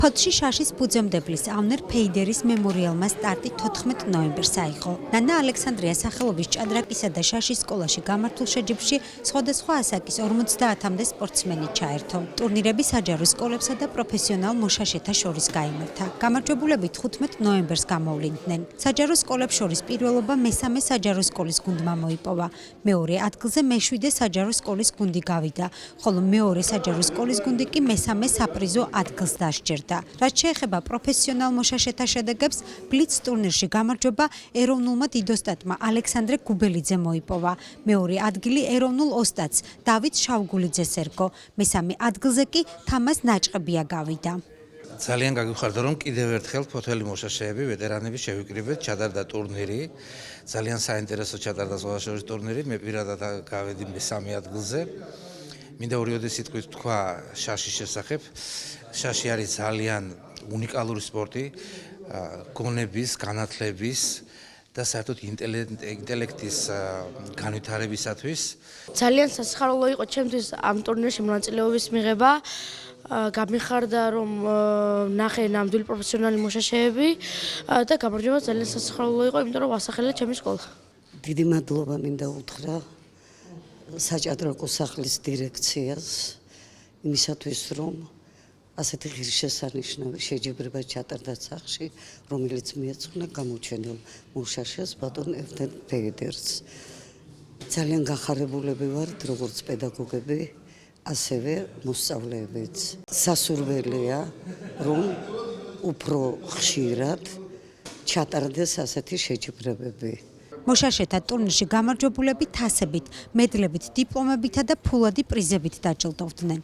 ფოთში შაშის ფუძემდებლის ავნერ ფეიდერის მემორიალმა სტარტი 14 ნოემბერს აიღო. ნანა ალექსანდრია სახელობის ჭადრაკისა და შაშის სკოლაში გამართულ შეჯიბრში სხვადასხვა ასაკის 50-მდე სპორტსმენი ჩაერთო. ტურნირები საჯარო სკოლებსა და პროფესიონალ მოშაშეთა შორის გაიმართა. გამარჯვებულები 15 ნოემბერს გამოვლინდნენ. საჯარო სკოლებს შორის პირველობა მესამე საჯარო სკოლის გუნდმა მოიპოვა. მეორე ადგილზე მეშვიდე საჯარო სკოლის გუნდი გავიდა, ხოლო მეორე საჯარო სკოლის გუნდი კი მესამე საპრიზო ადგილს დასჯერდა. რაც შეეხება პროფესიონალ მოშაშეთა შედეგებს, ბლიც ტურნირში გამარჯვება ეროვნულმა დიდოსტატმა ალექსანდრე გუბელიძე მოიპოვა. მეორე ადგილი ეროვნულ ოსტატს დავით შავგულიძეს ერგო. მესამე ადგილზე კი თამაზ ნაჭყებია გავიდა. ძალიან გაგიხარდა, რომ კიდევ ერთხელ ფოთელი მოშაშეები, ვეტერანები შევიკრიბეთ, ჩატარდა ტურნირი. ძალიან საინტერესო ჩატარდა ზღვაშორის ტურნირი. მე პირადად გავედი მესამე ადგილზე. მინდა ორიოდე სიტყვით თქვა შაშის შესახებ. შაში არის ძალიან უნიკალური სპორტი, გონების, განათლების და საერთოდ ინტელექტის განვითარებისათვის. ძალიან სასიხარულო იყო ჩემთვის ამ ტურნირში მონაწილეობის მიღება. გამიხარდა, რომ ნახე ნამდვილი პროფესიონალი მოშაშეები და გამარჯვება ძალიან სასიხარულო იყო, იმიტომ რომ ასახელა ჩემი სკოლა. დიდი მადლობა მინდა უთხრა საჭადრაკო სახლის დირექციას იმისათვის, რომ ასეთი ღირსშესანიშნავი შეჯიბრება ჩატარდა სახლში, რომელიც მიეძღვნა გამოჩენილ მოშაშეს ბატონ ევდენ ფეიდერს. ძალიან გახარებულები ვართ როგორც პედაგოგები, ასევე მოსწავლეებიც. სასურველია, რომ უფრო ხშირად ჩატარდეს ასეთი შეჯიბრებები. მოშაშეთა ტურნირში გამარჯვებულები თასებით, მედლებით, დიპლომებითა და ფულადი პრიზებით დაჯილდოვდნენ.